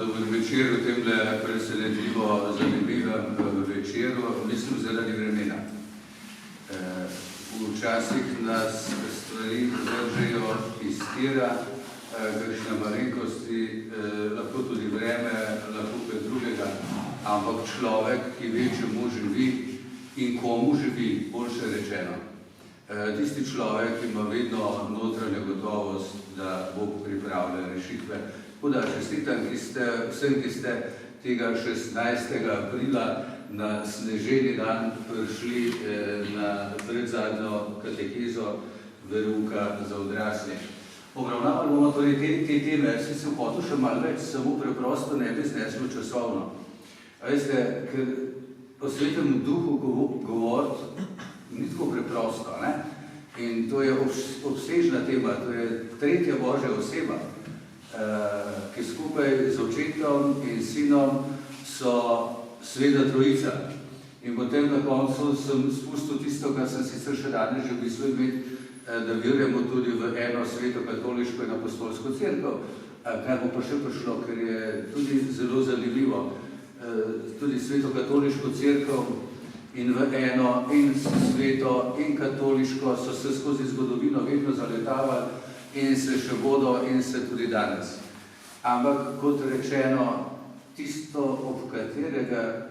Dober večer v temle presenetljivo zanimivem večeru, mislim zaradi vremena. Včasih nas stvari držajo iz tira, kakšne malenkosti, lahko tudi vreme, lahko kaj drugega, ampak človek, ki ve, čemu živi in komu živi, boljše rečeno. Tisti človek ima vedno notranjo gotovost, da bo pripravlja rešitve. Tako da čestitam vsem, ki ste tega 16. aprila na sneženi dan prišli na predzadnjo katekizo verouka za odrasle. Obravnavali bomo torej te teme, jaz sem hotel še malo več, samo preprosto ne bi zneslo časovno. Veste, ker o svetem duhu govoriti ni tako preprosto, ne? In to je obsežna tema, to je tretja Božja oseba, ki skupaj z očetom in sinom so sveta trojica. In potem na koncu sem spustil tisto, kar sem sicer še danes že v bistvu imeti, da verujemo tudi v eno sveto katoliško in apostolsko cerkev, kar bo pa še prišlo, ker je tudi zelo zanimivo. Tudi sveto katoliško cerkev in v eno in sveto in katoliško so se skozi zgodovino vedno zaletavali in se še bodo in se tudi danes. Ampak, kot rečeno, tisto,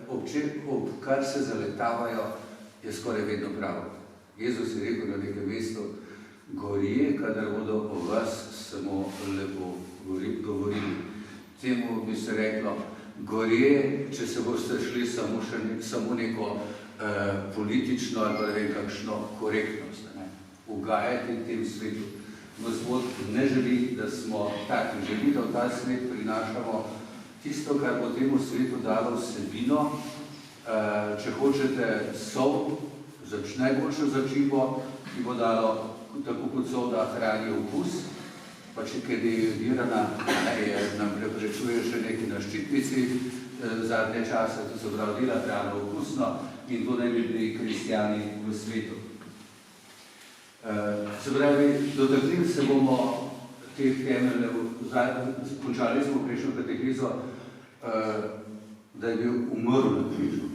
ob kar se zaletavajo, je skoraj vedno pravo. Jezus je rekel na nekem mestu, gorje, kadar bodo o vas samo lepo govorili. Temu bi se reklo, gorje, če se boste šli samo neko politično ali pa ne vem kakšno korektnost, ugajati tem svetu. Gospod ne želi, da smo taki, želi, da v ta svet prinašamo tisto, kar bo temu svetu dalo vsebino, če hočete sol, najboljšo začimbo, ki bo dalo, tako kot sol, da hrani okus, pa če kaj dejodirana, nam preprečuje še nekaj na ščitnici zadnje čase, to se pravi dela hrano okusno in to ne bi bili kristjani v svetu. Se pravi, dotaknili se bomo teh temelj, končali smo prejšnjo katekizo, da je bil umrl na križu.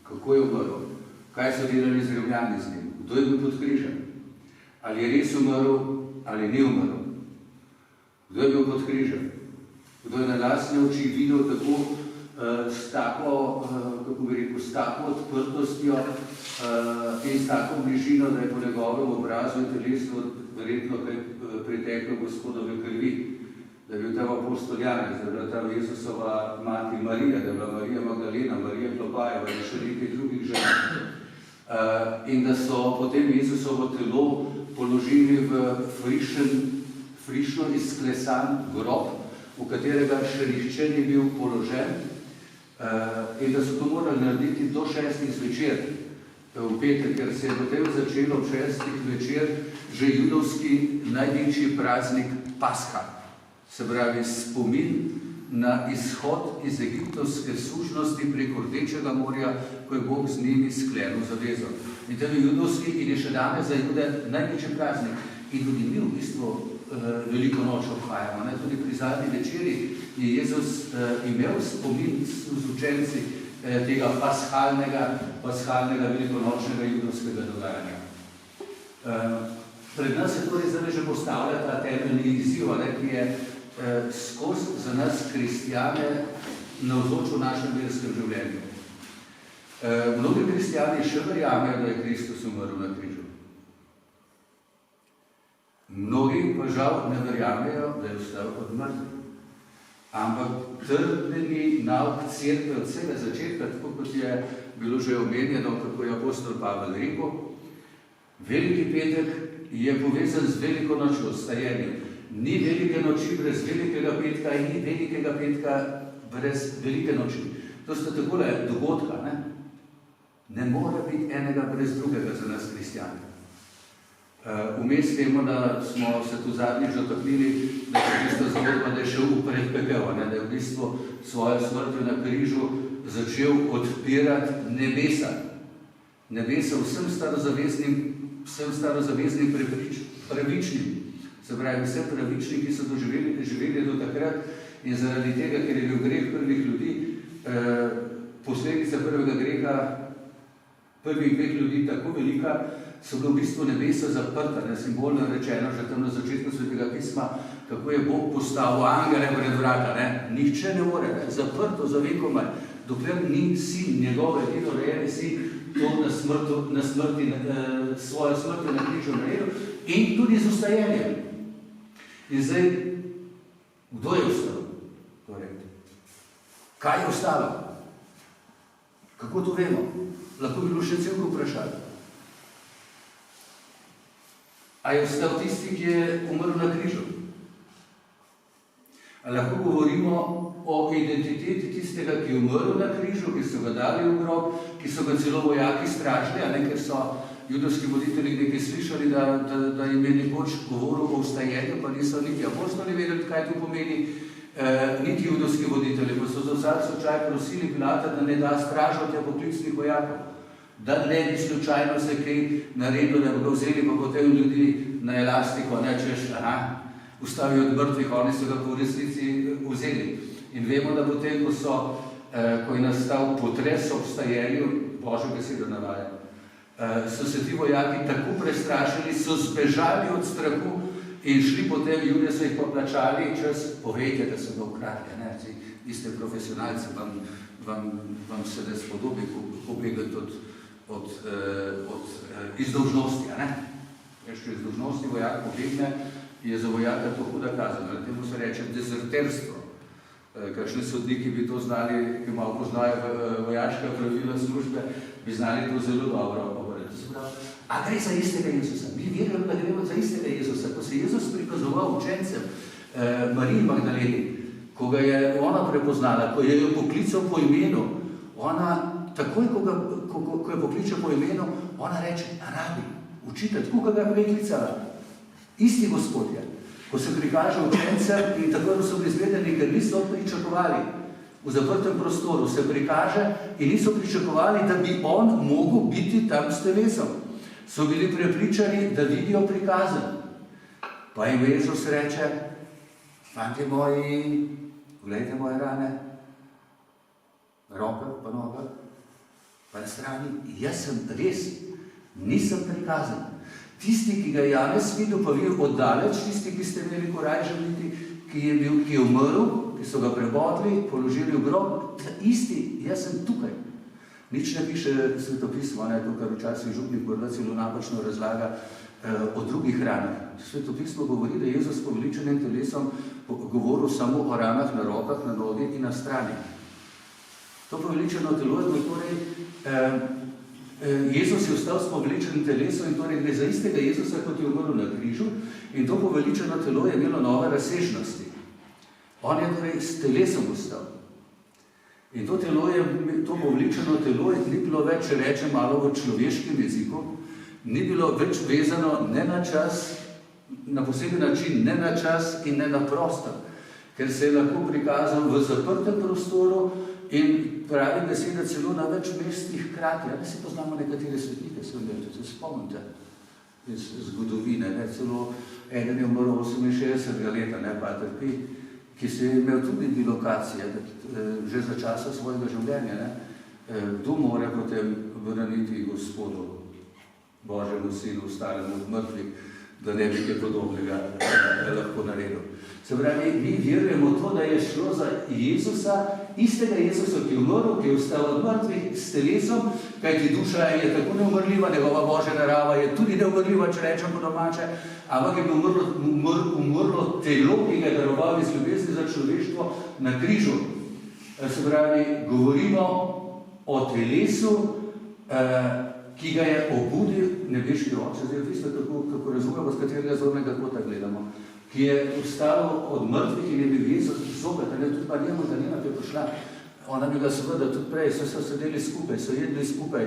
Kako je umrl? Kaj so delali z Rimljani z njim? Kdo je bil pod križem? Ali je res umrl, ali ni umrl? Kdo je bil pod križem? Kdo je na lastne oči videl tako s tako, kako bi rekel, s tako odprtostjo in s tako bližino, da je po njegovem obrazu in telesu verjetno kaj priteklo Gospodove krvi, da je bil tam apostol Janez, da je bila tam Jezusova mati Marija, da je bila Marija Magdalena, Marija Klopajeva in še nekaj drugih žen. In da so potem Jezusovo telo položili v frišno izklesan grob, v katerega še nihče ni bil položen, in da so to morali narediti do 6. zvečer v petek, ker se je potem začelo ob 6. zvečer že judovski največji praznik Pasha, se pravi spomin na izhod iz egiptovske sužnosti preko Rdečega morja, ko je Bog z njimi sklenil zavezo. In to je judovski in je še danes za Jude največji praznik. In tudi mi v bistvu veliko noč obhajamo. Tudi pri zadnji večeri je Jezus imel spomin z učenci tega pashalnega velikonočnega judovskega dogajanja. Pred nas se torej zdaj že postavlja ta temeljni izziv, ki je skozi za nas kristjane navzoč v našem verskem življenju. Mnogi kristjani še verjamejo, da je Kristus umrl na križu. Mnogi pa žal ne verjamejo, da je vstal od mrtvih. Ampak trdni nauk cerkve od vsega začetka, tako kot je bilo že omenjeno, kako je apostol Pavel rekel, Veliki petek je povezan z veliko nočjo, stajenjem. Ni velike noči brez velikega petka in ni velikega petka brez velike noči. To sta takole dogodka, ne? Ne more biti enega brez drugega za nas kristjane. Vmes vemo, da smo se tu zadnjič dotaknili, da je tista zgodba, da je šel v predpekel, da je v bistvu svojo smrtjo na križu začel odpirati nebesa. Nebesa vsem starozaveznim pravičnim. Se pravi, vse pravični, ki so živeli do takrat In zaradi tega, ker je bil greh prvih ljudi, posledica prvega greha prvih dveh ljudi tako velika, so bila v bistvu nebesa zaprta, simbolno rečeno, že tam na začetku Svetega pisma, kako je Bog postavil angele pred vrata, nihče ne more, zaprto za vekomaj, dokler ni sin, njegov edino rojeni sin, to na smrti, svojo smrtjo na križu naredil in tudi z ustajenjem. In zdaj, kdo je ostal? Torej, kaj je ostalo? Kako to vemo? Lahko bi bilo še celko vprašanje. A je ostal tisti, ki je umrl na križu? A lahko govorimo o identiteti tistega, ki je umrl na križu, ki so ga dali v grob, ki so ga celo vojaki stražili, ker so judovski voditelji nekaj slišali, da jim je nekoč govoril o vstajenju, pa niso niti apostoli vedeli, kaj to pomeni, niti judovski voditelji, pa so za vsak slučaj prosili Pilata, da ne da stražo tja poklicnih vojakov, da ne bi slučajno se kaj naredil, da bi ga vzeli pa potem ljudi na elastiko, češ, ustavijo od mrtvih, oni so ga po resnici vzeli. In vemo, da potem, ko je nastal potres ob vstajenju, Božjo besedo navaja, so se ti vojaki tako prestrašili, so zbežali od strahu in šli potem, Jude so jih poplačali, čas povejte, da so ga ukradli. Vi ste profesionalci, vam se ne spodobi pobegati od izdolžnosti. Če iz dolžnosti vojak pobegne, je za vojaka to huda kazen. Temu se reče dezerterstvo. Kakšni sodniki bi to znali, ki malo poznajo vojaška pravila službe, bi znali to zelo dobro. A gre za istega Jezusa? Mi verjamo, da gremo za istega Jezusa. Ko se je Jezus prikazoval učencem Mariji Magdaleni, ko ga je ona prepoznala, ko je jo poklical po imenu, ona takoj, ko je poklical po imenu, ona reče, rabi, učitelj, tako ga je preklicala. Isti Gospod je. Ko se prikaže učencem in tako so bili zvedeni, ker niso pričakovali v zaprtem prostoru, se prikaže in niso pričakovali, da bi on mogel biti tam s telesom. So bili prepričani, da vidijo prikazen. Pa jim Jezus reče, fantje moji, gledajte moje rane, roke pa noge, pa na strani, jaz sem res, nisem prikazan. Tisti, ki ga je Janez videl, pa vi oddaleč, tisti, ki ste imeli koraj želiti, ki je umrl, ki so ga prebodli, položili v grob, isti, jaz sem tukaj. Nič ne piše svetopismo, to, kar včasih župnik morda celo napačno razlaga o drugih ranah. Svetopismo govori, da je Jezus s poveličenim telesom govoril samo o ranah na rokah, na nogi in na strani. To poveličeno telo je torej Jezus je ostal s poveličenim telesom in torej gre za istega Jezusa, kot je umrl na križu, in to poveličeno telo je imelo nove razsežnosti. On je torej s telesom ostal. In to poveličeno telo ni bilo več, če rečem malo v človeškem jeziku, ni bilo več vezano ne na čas, na poseben način, ne na čas in ne na prostor, ker se je lahko prikazal v zaprtem prostoru in pravi beseda celo na več mestih hkrati. Da si poznamo nekatere svetnike, se spomnite iz zgodovine, celo eden je umrl 68 leta, pater Pi, ki se je imel tudi bilokacije, že za časa svojega življenja. Kdo more potem braniti Gospodu, Božjemu Sinu, staremu od mrtvih, da ne bi kaj podobnega lahko naredil. Se pravi, mi verujemo to, da je šlo za Jezusa, istega Jezusa, ki je umrl, ki je vstal od mrtvih s telesom, kajti duša je tako neumrljiva, njegova Božja narava je tudi neumrljiva, če rečem po domače, ampak je umrlo telo, ki ga je daroval iz ljubezni za človeštvo na križu. Se pravi, govorimo o telesu, ki ga je obudil nebeški Oče. Zdaj, tisto, kako razumemo, z katerega zornega kota gledamo, ki je vstal od mrtvih in je bil Jezus zopet, tudi Marija Magdalena, ki je prišla, ona bi ga seveda tudi prej, so sedeli skupaj, so jedli skupaj,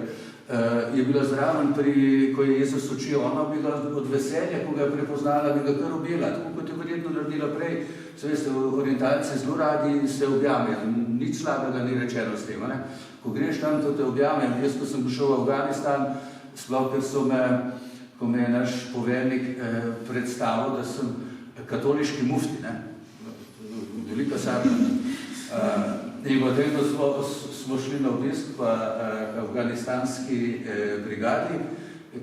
je bila zraven, ko je Jezus učil, ona bi ga od veselja, ko ga je prepoznala, bi ga kar objela, tako kot je verjetno naredila prej. Se veste, orientalci zelo radi se objamejo, nič slabega ni rečeno s tem. Ko greš tam, to te objamem. Jaz, ko sem prišel v Afganistan, sploh, ko me je naš povernik predstavil, da sem katoliški mufti. V velika saša. In potem, ko smo šli na obisk pa afganistanski brigadi,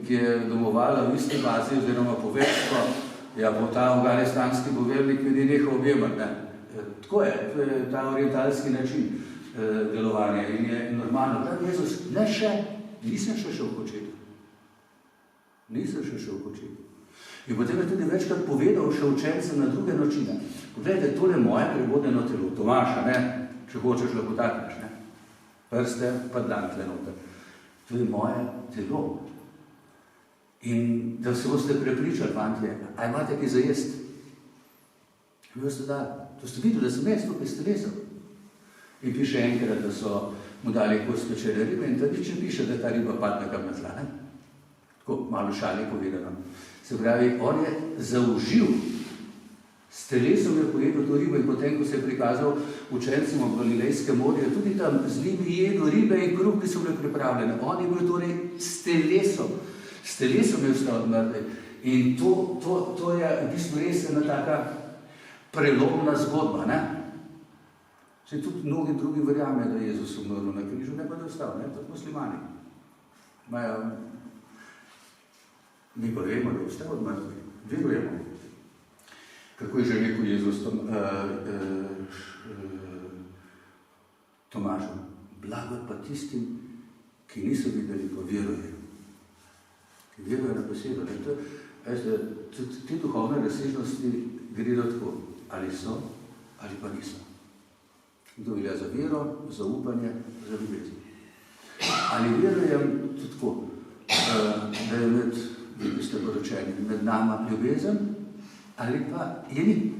ki je domovala v isti bazi oziroma poveljstvo, ja, bo ta afganistanski poveljnik ni nehal objemati, ne. Tako je, to je ta orientalski način delovanja in je normalno. Da, Jezus, ne še, nisem še šel početi. Nisem še šel početi. In potem je tudi večkrat povedal še učencem na druge načine. Poglejte, tole moje prebodeno telo, Tomaša, ne, če hočeš lahko takneš, ne. Prste, pa dan tle noter. To je moje telo. In da se boste prepričali, fantje, a imate kaj za jesti? Mi boste dali. To ste videli, da sem jaz tukaj s telesom. In piše enkrat, da so mu dali kos pečene ribe in ta nič ne piše, da ta riba padne kam na tla, ne? Tako malo šali povedano. Se pravi, on je zaužil, s telesom je pojedel to ribo in potem, ko se je prikazal učencem v Galilejskem morju, tudi tam z njimi jedel ribe in kruh, ki so bile pripravljene. On je bil torej s telesom je vstal od mrtvih. In to je v bistvu res ena taka prelomna zgodba, ne? Saj tudi mnogi drugi verjamejo, da je Jezus umrl na križu, ne pa da je vstal, ne? Tudi muslimani. Mi pa vemo, da je vstal od mrtvih. Verujemo. Kako je že rekel Jezus Tomažu? Blago pa tistim, ki niso videli, pa verujejo. Ki verujejo na besedo. Te duhovne razsežnosti gredo tako. Ali so, ali pa niso. Kdo velja za vero, za upanje, za ljubezen. Ali verujem tudi tako, da je med, vi ste poročeni, med nama ljubezen, ali pa je ni.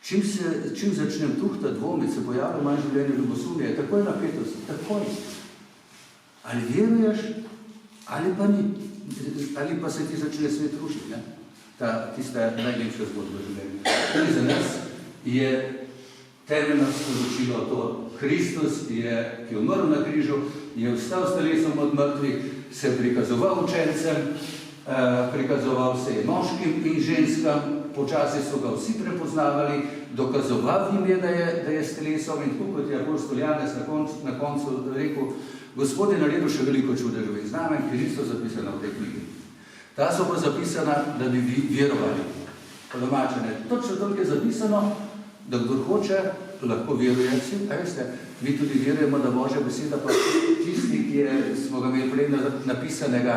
Čim začnem tuhta dvomiti, se pojavlja manj življenje ljubosumje, je takoj napetost, takoj. Ali veruješ, ali pa ni. Ali pa se ti začne svet rušiti, ne? Tista najlepša zgodba življenja. Tudi za nas je temeljno sporočilo to. Kristus, ki je umrl na križu, je vstal s telesom od mrtvih, se prikazoval učencem, prikazoval se je moškim in ženskam, počasi so ga vsi prepoznavali, dokazoval jim je, da je s telesom in tako kot je apostol Janez na koncu rekel, Gospod je naredil še veliko čudežev in znamen, ki niso zapisana v tej knjigi. Ta so pa zapisana, da bi vi verovali. Po domačene. Točno toliko je zapisano, da kdor hoče, lahko veruje vsi. A veste, mi tudi verujemo, da Božja beseda pa tisti, ki smo ga imeli prej napisanega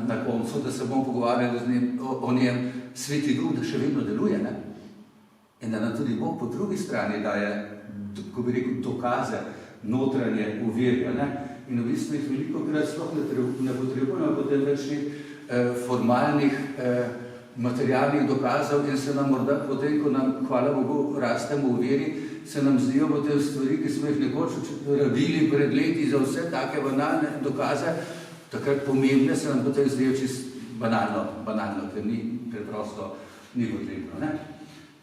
na koncu, da se bomo pogovarjali o njem, Sveti Duh, da še vedno deluje, ne? In da nam tudi Bog po drugi strani daje, ko bi rekel, dokaze, notranje uverja, ne? In v bistvu jih veliko krat sploh ne potrebujemo potem več formalnih materialnih dokazov in se nam morda potem, ko nam, hvala Bogu, rastemo v veri, se nam zdijo potem stvari, ki smo jih nekoč rabili pred leti za vse take banalne dokaze, takrat pomembne se nam potem zdijo čisto banalno, ker ni preprosto, ni potrebno, ne?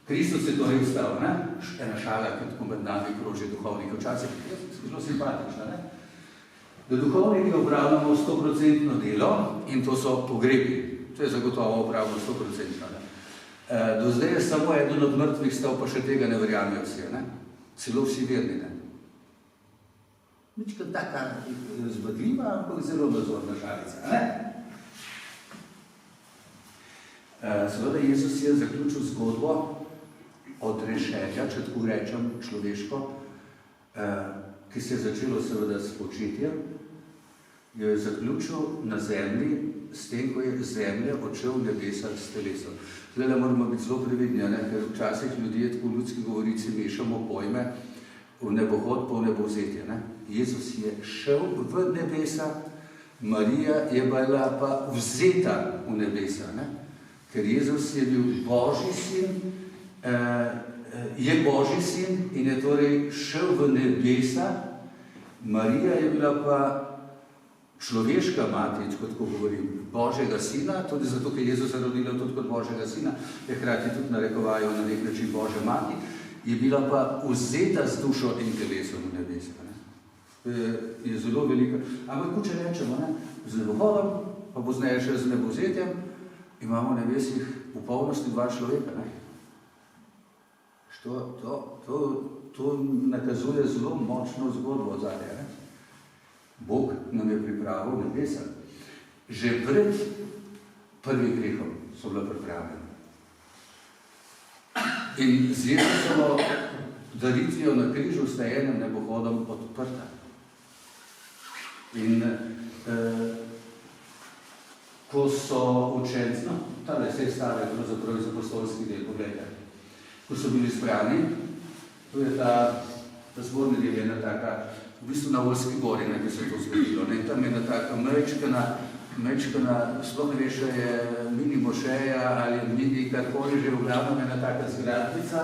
Kristus je torej vstal, ne? Ena šala, ki tako med nami kroži duhovnika. Včasih je zelo simpatična, ne? Da duhovniki opravljamo 100% delo in to so pogrebi. To je zagotovo opravljamo 100%. Ne? Do zdaj je samo eden od mrtvih stal, pa še tega ne verjamejo vsi, ne? Celo vsi verni, ne? Nička taka zbadljiva, ampak zelo nazorna šalica, ne? Seveda Jezus je zaključil zgodbo odrešenja, če tako rečem človeško, ki se je začelo seveda s početjem, jo je zaključil na zemlji s tem, ko je zemlja odšel v nebesa s telesom. Zdaj moramo biti zelo previdni, ker včasih ljudje tako v ljudski govorici mešamo pojme v nebohod pa v nebovzetje. Jezus je šel v nebesa, Marija je bila pa vzeta v nebesa, ker Jezus je bil Božji sin, je Božji sin in je torej šel v nebesa, Marija je bila pa človeška mati, kot ko govorim, Božjega sina, tudi zato, ker Jezus je rodila tudi kot Božjega sina, je hkrati tudi narekovajo na nek način Božja mati, je bila pa vzeta z dušo in telesom v nebesa. Je zelo velika. Ampak, če rečemo, z nebohodom, pa pozneje še z nebovzetjem, imamo v nebesih v polnosti dva človeka. To nakazuje zelo močno zgodbo zadnje. Bog nam je pripravil nebesa. Že pred prvim grehom so bila pripravljena. In z Jezusovo daritvijo na križu sta enem nebohodom odprta. In ko so učenci, tale vse stave, pravzaprav iz apostolskih del, pogledajte, ko so bili zbrani, to je ta zborni del, ena taka, v bistvu na Olski gori, bi se to zgodilo, in tam je ena taka mečkana, sploh ne veš, je mini mošeja ali mini karkoli že, v glavnem ena taka zgradbica,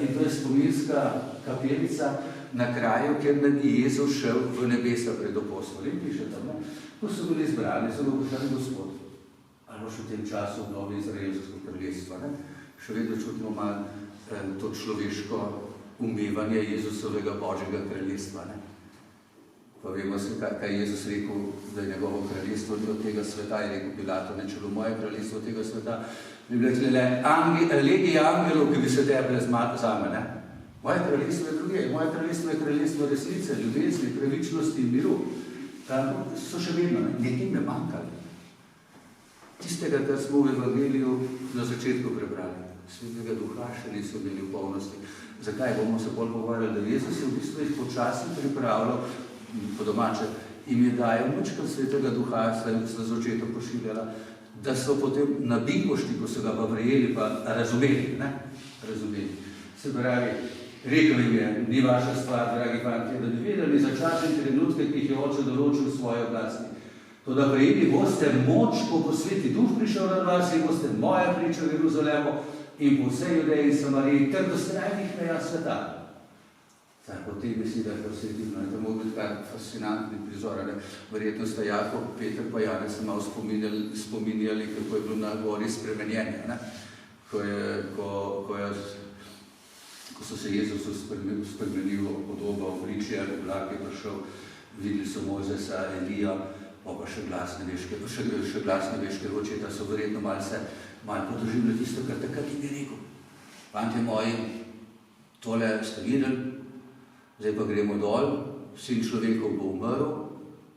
in to je spominska kapelica na kraju, kjer nam je Jezus šel v nebesa pred apostoli, piše tam, ne? Ko so bili zbrani, so ga vprašali Gospod, ali boš v tem času obnovi izraelsko kraljestvo, ne? Še vedno čutimo malo to človeško umevanje Jezusovega Božjega kraljestva, ne? Pa vemo se, kaj je Jezus rekel, da je njegovo kraljestvo od tega sveta, je rekel Pilato, ne, če bo moje kraljestvo od tega sveta, bi bile tle legije angelov, ki bi se teble zame, ne? Moje kraljestvo je druge, moje kraljestvo je kraljestvo resnice, ljubezni, pravičnosti in miru. Tam so še vedno, nekaj ne manjkali. Tistega, kar smo v Evangeliju na začetku prebrali, Svetega Duha še niso imeli v polnosti. Zakaj bomo se bolj pogovarjali, da Jezus je v bistvu jih počasno pripravljal, po domače, in je dajal močkrat Svetega Duha, se z očetom pošiljala, da so potem na bingošti, ko so ga pa vrejeli, pa razumeli, ne? Razumeli. Se pravi, rekel jim je, ni vaša stvar, dragi fantje, da bi vedeli za časne trenutke, ki jih je Oče določil v svoji oblasti. Toda prejeli boste moč, ko bo Sveti Duh prišel na vas in boste moja priča v Jeruzalemu in po vsej Judeji in Samariji ter do skrajnih meja sveta. Tako te besede, kar se je divno, in to mogo biti kar fascinantni prizor, ne? Verjetno sta Jakob, Peter pa Janez se malo spominjali, kako je bilo na gori spremenjenje, ne? Ko so se Jezusu spremenilo podoba, obličje, oblak je prišel, videli so Mojzesa, Elija, pa še glas nebeškega očeta, so verjetno malo podoživljali tisto, kar takrat jim je rekel. Fantje moji, tole ste videli, zdaj pa gremo dol, Sin človekov bo umrl,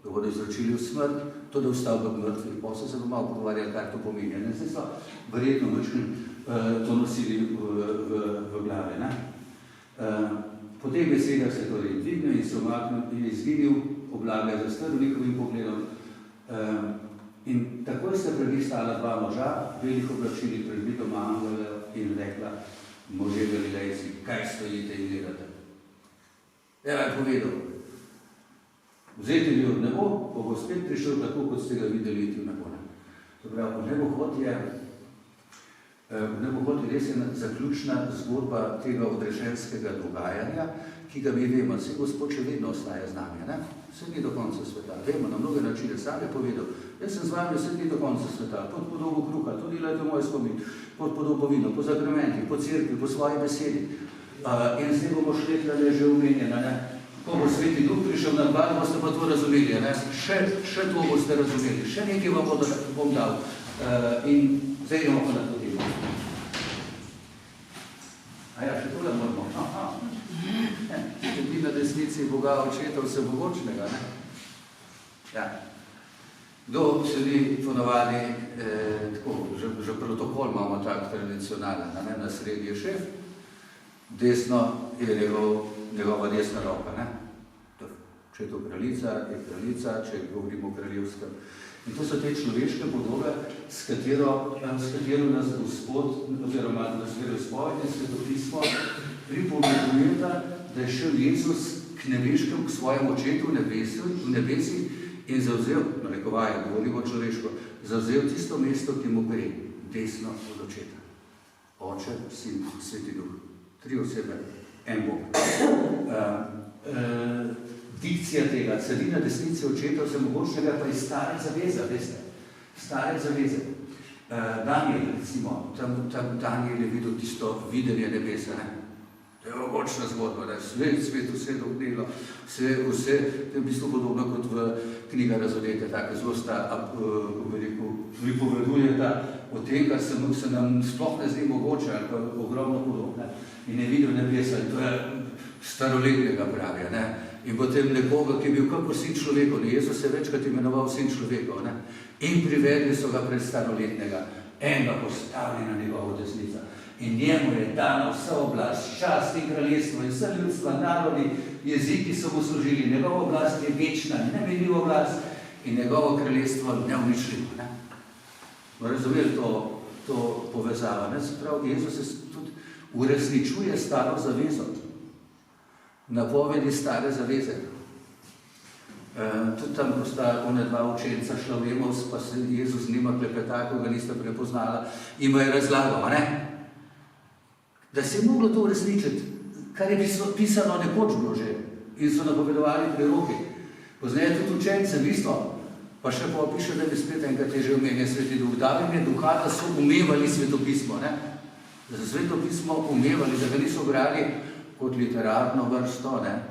ga bodo izročili v smrt, to da vstal v mrtvih, pa so se malo pogovarjali, kar to pomeni. Zdaj so verjetno to nosili v glave. Ne? Po teh besedah se torej dvignil in se umaknil in izginil, oblaga je zastrl njihovim pogledom. In takoj sta pred njih stala dva moža, veliko oblačili pred vidom angela in rekla, može Galilejci, kaj stojite in gledate? Je povedal, vzeti bi od nebo, ko bo spet prišel tako, kot ste ga videli iti v nebo. To pravi, v nebohod je res ena zaključna zgodba tega odrešenskega dogajanja, ki ga mi vemo, se Gospod še vedno ostaja z nami, ne? Vse ni do konca sveta. Vemo na mnoge načine, sam je povedal, jaz sem z vami vse ni do konca sveta, pod podobo kruha, tudi delajte moj spomin, pod podobo vino, po zakramentih, po cerkvi, po svoji besedi. In zdaj bomo šli tle že omenjena, ne? Ko bo Sveti Duh prišel na vas, boste pa to razumeli, ne? Še to boste razumeli, še nekaj vam bom dal. In zdaj imamo pa na to temo. Še tole moramo. Sedi na desnici Boga očeta vsemogočnega, ne? Ja. Kdo sedi ponavadi, tako, že protokol imamo tak tradicionalen, ne? Na sredi je šef, desno je njegova desna roka, ne? Če je to kraljica, če govorimo o kraljevskem. In to so te človeške podobe, s katero nas Gospod, oziroma nas veroizpoved in svetopismo pripovedujeta, da je šel Jezus k nebeškem, k svojemu očetu v nebesi in zavzel, narekovaje, govorimo človeško, zavzel tisto mesto, ki mu gre, desno od očeta. Oče, Sin, Sveti Duh. 3 osebe, en Bog. Dikcija tega, sedi na desnici očeta vsemogočnega, pa je stare zaveze, veste? Stare zaveze. Daniel, recimo, tam Daniel je videl tisto videnje nebesa, ne? To je mogočna zgodba, da je svet vse dognilo, vse, to je v bistvu podobno kot v knjiga Razodete, tako zelo sta, pripovedujeta o tem, kar se nam sploh ne zdi mogoče, ali pa ogromno podobno. In ne videl nebesa, in to je staroletnega pravi. Ne? In potem nekoga, ki je bil kakor sin človekov, Jezus se večkrat imenoval sin človekov, ne? In privedli so ga pred staroletnega, enega postavili na njegovo desnico. In njemu je dana vsa oblast, čast in kraljestvo in vse ljudstva, narodi, jeziki so mu služili. Njegova oblast je večna, nemenljiva oblast in njegovo kraljestvo neuničljivo. Ne? Razumeli to povezavo. Ne? Se pravi, Jezus se tudi uresničuje staro zavezo. Napovedi stare zaveze. Tudi tam, ko sta one dva učenca šla v Emaus, pa se Jezus nima klepeta, ko ga nista prepoznala, ima je razlagal, ne? Da se je moglo to uresničiti, kar je pisano nekoč bilo že in so napovedovali preroki. Poznaje tudi učence, bistvo, pa še piše, da bi spet enkrat je že omenjen Sveti Duh. Dal jim je duha, da so umevali svetopismo, ne? Da so svetopismo umevali, da ga niso brali kot literarno vrsto, ne?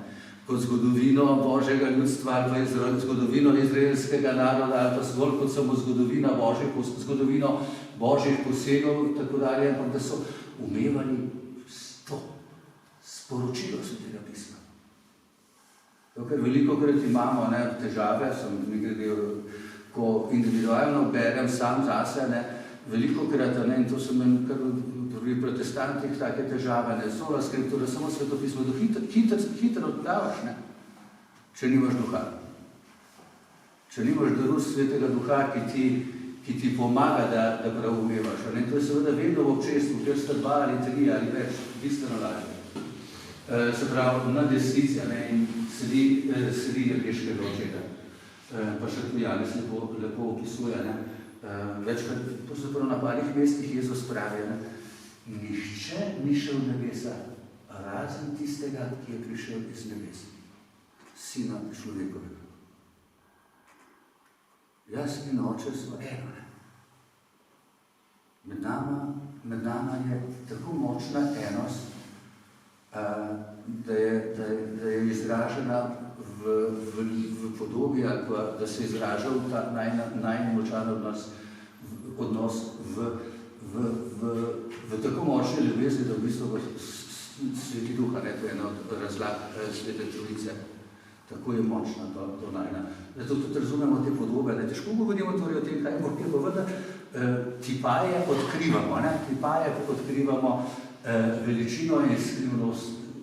Kot zgodovino Božjega ljudstva ali pa zgodovino izraelskega naroda ali pa zgolj kot samo zgodovino Božjih posegov in tako dalje, ampak da so umevali to sporočilo Svetega pisma. Ker velikokrat imamo težave, ko individualno berem sam zase, velikokrat, in to so meni kar pri protestantih take težave, sola skriptura, samo svetopismo, da hitro odplavaš, če nimaš duha. Če nimaš daru Svetega Duha, ki ti pomaga, da prav umevaš. To je seveda vedno v občestvu, ker sta 2 ali 3 ali več, bistveno lažje. Se pravi, na desnici in sedi nebeškega očeta. Pa še tu Janez lepo opisuje. Večkrat, to se prav na parih mestih Jezus pravi, nihče ni šel v nebesa, razen tistega, ki je prišel iz nebes, Sina človekovega. Jaz in Oče smo eno. Med nama je tako močna enost, da je izražena v podobi, ali pa da se je izražal ta najmočan odnos v tako močne ljubezni, da v bistvu Sveti Duha, to je ena od razlag Svete Trojice. Tako je močna to najna. Zato tudi razumemo te podobe. Težko govorimo torej o tem, kaj bo kje povedal, tipaje odkrivamo veličino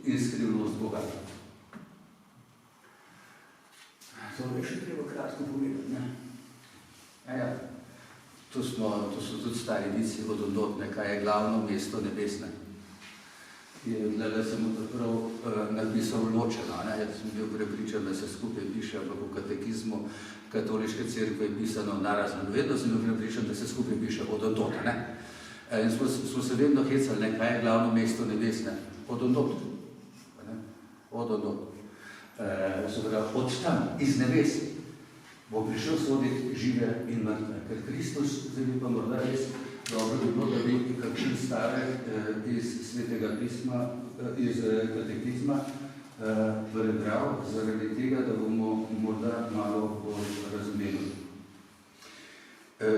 in skrivnost Boga. To je še treba kratko povedati. To so tudi stari vici od odnotne, kaj je glavno mesto nebesne. Da sem prav napisal ločeno. Jaz sem bil prepričan, da se skupaj piše, ampak v katekizmu katoliške cerkve je pisano narazen. Vedno sem bil prepričan, da se skupaj piše od odnota. In smo se vedno hecali, kaj je glavno mesto nebesne. Od odnot. Od odnot. Od tam, iz nebes, bo prišel soditi žive in mrtve. Ker Kristus, zdaj bi pa morda res dobro bi bilo, da bi kakšen stavek iz Svetega pisma, iz katekizma prebral, zaradi tega, da bomo morda malo bolj razumeli.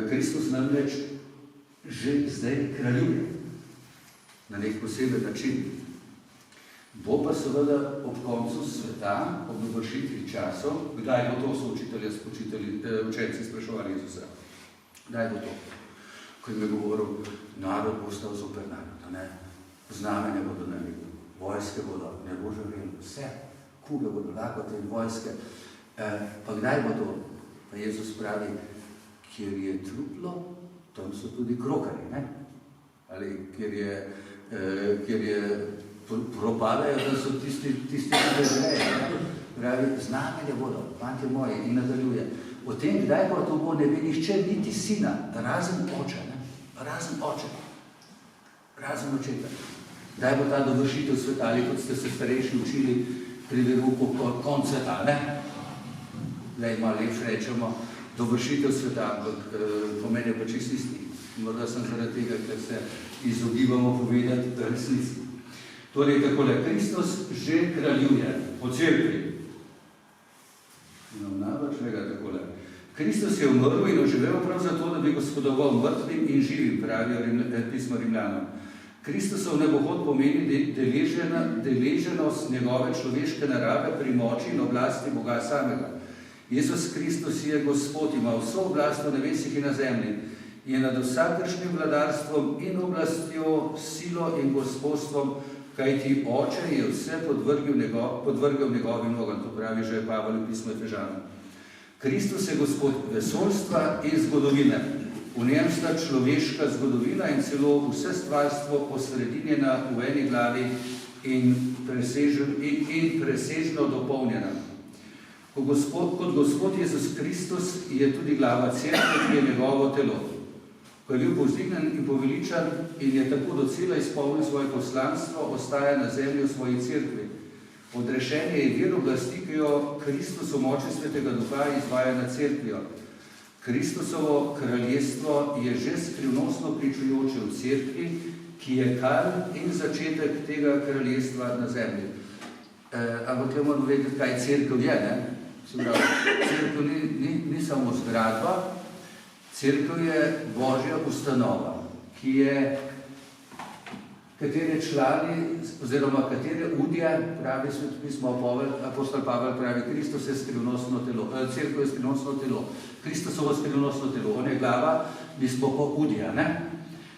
Kristus namreč že zdaj kraljuje na nek poseben način. Bo pa seveda ob koncu sveta, ob dovršitvi časov, kdaj bo to, so učenci spraševali Jezusa. Kdaj bo to? Ko jim je govoril, narod bo ostal zoper narod, znamenja bodo naredili, vojske bodo, ne bo živeli, vse, kuge bodo lakote in vojske. Pa kdaj bo to? Pa Jezus pravi, kjer je truplo, tam so tudi krokari, ali kjer je propadajo, da so tisti, ki grejo. Pravi, znamenja bodo, fantje moji, in nadaljuje. O tem, kdaj pa to bo, ne ve nihče, niti sina, razen oče. Razen oče. Razen očeta. Kdaj bo ta dovršitev sveta, ali kot ste se starejši učili pri veruku konc sveta, Zdaj malo lepše rečemo, dovršitev sveta, ampak pomeni pa čist isti. Morda sem zaradi tega, ker se izogibamo povedati resnici. Torej, takole, Kristus že kraljuje po cerkvi. Najbrž takole. Kristus je umrl in oživel prav zato, da bi gospodoval mrtvim in živim, pravijo pismo Rimljanom. Kristusov nebohod pomeni deleženost njegove človeške narave pri moči in oblasti Boga samega. Jezus Kristus je Gospod, ima vso oblast v nebesih in na zemlji, je nad vsakršnim vladarstvom in oblastjo, silo in gospodstvom, kajti Oče je vse podvrgel njegovim nogam, to pravi že Pavel v pismu Efežanom. Kristus je Gospod vesoljstva in zgodovine. V njem sta človeška zgodovina in celo vse stvarstvo osredinjena v eni glavi in presežno dopolnjena. Kot Gospod Jezus Kristus je tudi glava cerkve, ki je njegovo telo. Ko je bil povzdignjen in poveličan in je tako docela izpolnil svoje poslanstvo, ostaja na zemlji v svoji cerkvi. Odrešenje je vir oblasti, ki jo Kristus v moči Svetega Duha izvaja na cerkvijo. Kristusovo kraljestvo je že skrivnostno pričujoče v cerkvi, ki je kar in začetek tega kraljestva na zemlji. Ampak tukaj moramo vedeti, kaj cerkev je, ne? Cerkev ni samo zgradba, cerkev je Božja ustanova, katere člani, oziroma katere udje, pravi pismo apostol Pavel pravi, Kristus je skrivnostno telo, cerkev je skrivnostno telo, Kristusovo skrivnostno telo, on je glava, mi smo pa udja, ne?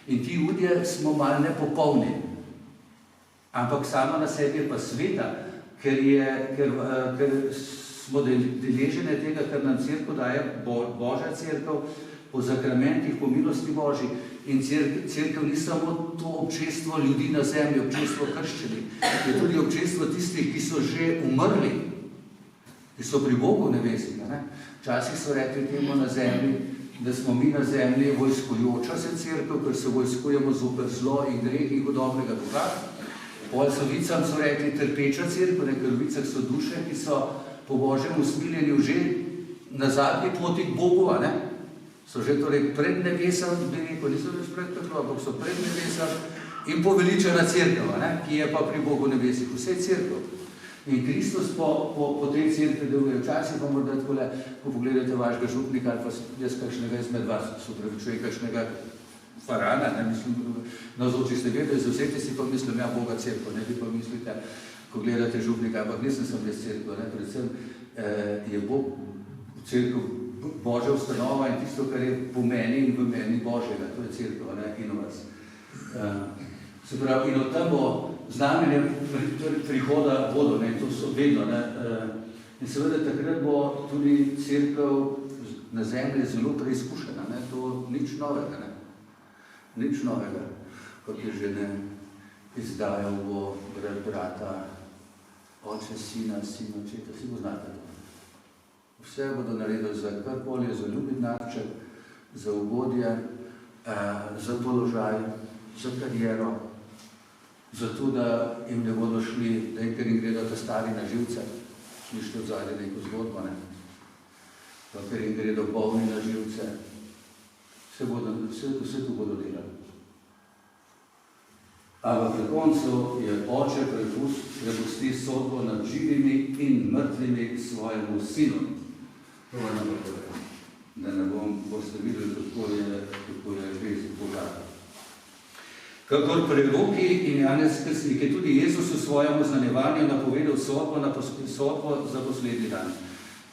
In ti udje smo malo nepopolni, ampak sama na sebi je pa sveta, ker smo deležene tega, ker nam cerkev daje Božja cerkev po zakramentih, po milosti Božji. In cerkev ni samo to občestvo ljudi na zemlji, občestvo krščenih, je tudi občestvo tistih, ki so že umrli, ki so pri Bogu nebesih. Včasih so rekli temu na zemlji, da smo mi na zemlji vojskujoča se cerkev, ker se vojskujemo zoper zlo in greh in hudobnega duha. Ovicam so rekli trpeča cerkev, ker v ovicah so duše, ki so po Božjem usmiljenju že na zadnji poti k Bogu, ne? So že torej pred nebesom, niso več pred peklo, ampak so pred nebesom in poveličana cerkev, ki je pa pri Bogu nebesih, vse cerkev. In Kristus po tej cerkvi deluje. Včasih pa morda takole, ko pogledate vašega župnika ali pa jaz kakšnega izmed vas, so pravičuje kakšnega farana, ne mislim, navzoči ste vedeli, zauzeti si pa mislim, ja, Boga cerkev, ne bi pa mislite, ko gledate župnika, ampak nisem sem jaz cerkev, ne, predvsem je Bog cerkev, Božja ustanova in tisto, kar je po meni in v meni Božjega, to je cerkev, ne, in vas. Se pravi, in od tam bo znamenje prihoda vodo, ne, to so vedno, ne, in seveda takrat bo tudi cerkev na zemlji zelo preizkušena, ne, to nič novega, ne, nič novega, kot je že ne izdajal bo brata, oče, sina, očeta, si bo znate to. Vse bodo naredili za karkoli, za ljubimnarček, za ugodje, za položaj, za kariero, za to, da jim ne bodo šli, da ker jim gredo ta stari na živce, šli od zadnje neko zgodbo, ne? Pa ker jim gredo bolni na živce, vse to bodo delali. Ampak na koncu je Oče prepusti sodbo nad živimi in mrtvimi svojemu sinu. To vam napovedam, da ne boste videli, kako je res Boga. Kakor preroki in Janez Krstnik je tudi Jezus v svojem oznanjevanju napovedal sodbo za poslednji dan.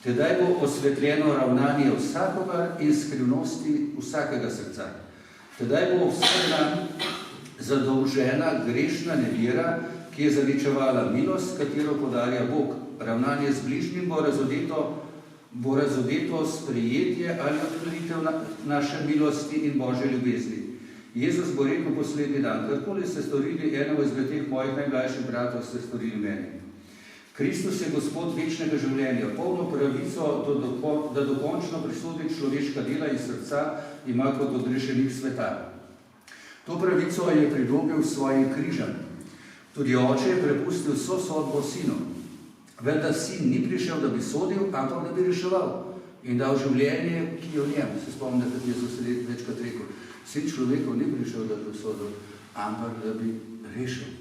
Tedaj bo osvetljeno ravnanje vsakogar in skrivnosti vsakega srca. Tedaj bo vsak zadolžena grešna nevera, ki je zaničevala milost, katero podarja Bog. Ravnanje z bližnjim bo razodeto sprejetje ali odklonitev naše milosti in Božje ljubezni. Jezus bo rekel poslednji dan, karkoli ste storili enemu izmed teh mojih najmlajših bratov, ste storili meni. Kristus je Gospod večnega življenja, polno pravico, da dokončno prisodi človeška dela in srca ima kot odrešenik sveta. To pravico je pridobil s svojim križem. Tudi Oče je prepustil vso sodbo sinu. Vendar sin ni prišel, da bi sodil, ampak da bi reševal in dal življenje, ki je v njem. Se spomnite, da je Jezus večkrat rekel, sin človekov ni prišel, da bi sodil, ampak da bi rešil.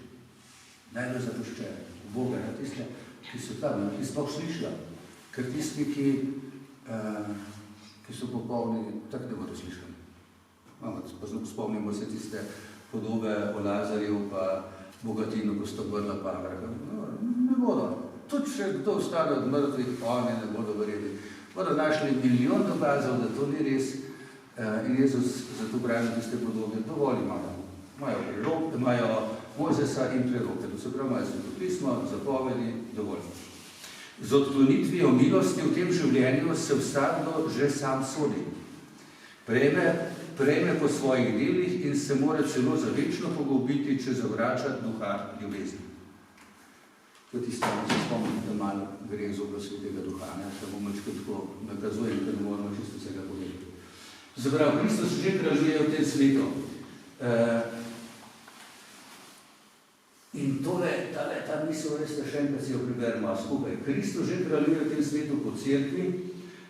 Najbolj zapuščen. Boga, tiste, ki so tam, ki sploh slišla. Ker tisti, ki so popolni, tako ne bodo slišali. Spomnimo se tiste podobe o Lazarju, pa Bogatinu, ko sta vrla Pavrha. Ne bodo. Tudi če kdo ostane od mrtvih, oni ne bodo verjeli. Bodo našli milijon dokazov, da to ni res. In Jezus zato pravi tiste podobe, dovolj imajo. Imajo Mojzesa in preroke. To se pravi, imajo svetopismo, zapovedi, dovolj. Z odklonitvijo milosti v tem življenju se vsakdo že sam sodi. Prejme po svojih delih in se mora celo za večno pogubiti, če zavrača duha ljubezni. To je tisto, da se spomnim, da malo gre zobro svetega duha, ne? Se bomo tako nakazujem, ker ne moramo čisto vsega povedati. Zaprav, Kristus že kraljuje v tem svetu. In ta misel, veste, še enkrat si jo preberemo skupaj. Kristus že kraljuje v tem svetu po cerkvi,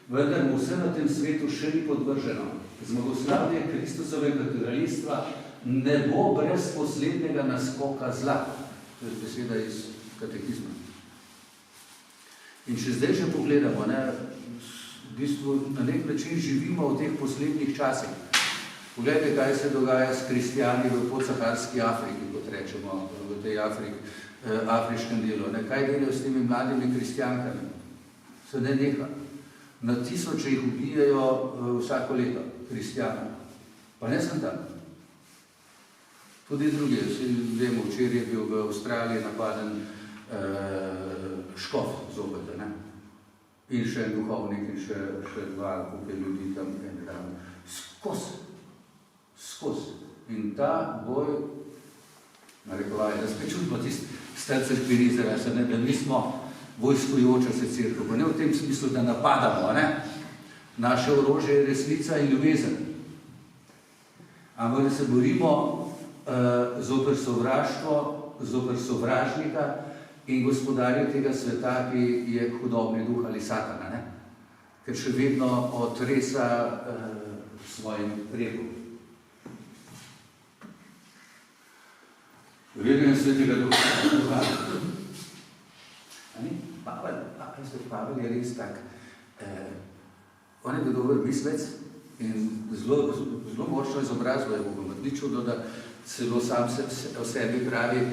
vendar mu vse na tem svetu še ni podvrženo. Zmagoslavje Kristusovega kraljestva ne bo brez poslednjega naskoka zla. To je beseda iz katekizma. In če zdaj že pogledamo, ne, v bistvu na nek način živimo v teh poslednjih časih. Poglejte, kaj se dogaja s kristjani v podsaharski Afriki, kot rečemo, v tej afriškem delu. Ne? Kaj delajo s temi mladimi kristjankami? Se ne neha. Na tisoče jih ubijajo vsako leto, kristjana. Pa ne sem tam. Tudi druge. Vemo, včeraj je bil v Avstraliji napaden škof zopet, ne? In še en duhovnik, in še dva, koliko ljudi tam, skozi. In ta boj, narekovaj, da spet čutimo tisti star cerkveni izraz, da nismo vojskojoča se cerkev, pa ne v tem smislu, da napadamo, ne? Naše orožje je resnica in ljubezen. Ampak da se borimo zoper sovraštvo, zoper sovražnika in gospodarja tega sveta, ki je hudobni duh ali satana, ne? Ker še vedno otresa svojim repom. Verjetno svetega duha. Pavel je res tak. On je bil dober mislec in zelo močno izobrazbo je Bogom. Ni čudo, da celo sam o sebi pravi,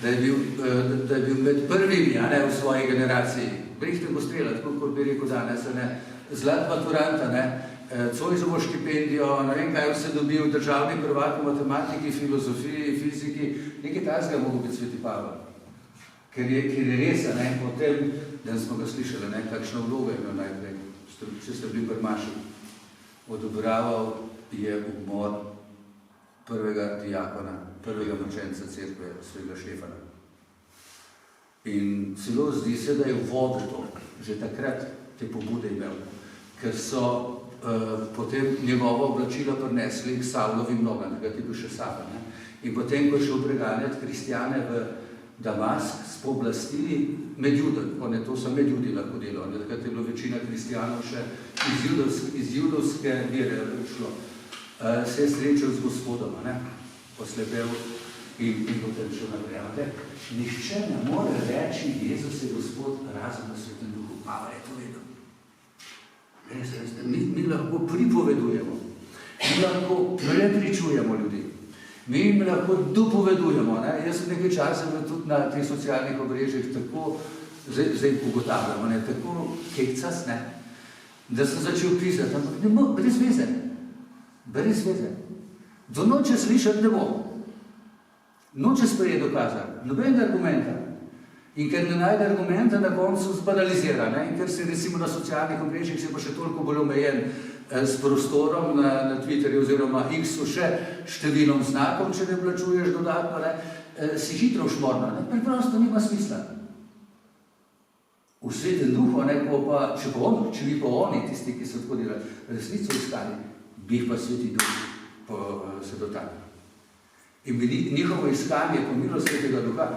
da je bil med prvimi, v svoji generaciji. Brihten Gostrela, tako kot bi rekel danes, zlat maturanta, Zoisovo štipendijo, ne vem kaj vse dobil, državni prvak v matematiki, filozofiji, fiziki, nekaj tajnega mogo biti sveti Pavel. Ker je res, potem, da smo ga slišali, kakšna vloga je imel najprej, če ste bili prmaši. Odobraval je umor prvega diakona, prvega močenca cerkve, svojega Štefana. In celo zdi se, da je vodil to, že takrat te pobude imel, ker so potem njegova oblačila prinesli k Savlovim nogam, takrat je bil še Saul. In potem, ko je šel preganjati kristjane v Damask, s pooblastili med Judami, to so med Judi lahko delo, takrat je bilo večina kristjanov še iz judovske vere šlo, se je srečal z Gospodom, poslepel in potem šel naprej. Nihče ne more reči, Jezus je Gospod, razen na Svetem Duhu. Pavel je to vedel. Mi lahko pripovedujemo, mi lahko prepričujemo ljudi, mi jim lahko dopovedujemo. Jaz sem nekaj časa tudi na teh socialnih obrežjih tako, zdaj ugotavljamo, tako kekcas, da sem začel pisati, ampak ne bo, brez veze. Do noče slišati ne bo. Noče sprejeti dokaza, nobenega argumenta. In ker ne najde argumenta, na koncu zbanalizira. In ker se recimo na socialnih omrežjih se pa še toliko bolj omejen s prostorom na Twitterju oziroma X-u še številom znakom, če ne plačuješ dodatno, si hitro šmorna. Preprosto nima smisla. V Svetem Duhu, če bi pa oni, tisti, ki so tako delali, resnico iskali, bi jih pa Sveti Duh se dotaknil. In bi njihovo iskanje po milosti Svetega Duha,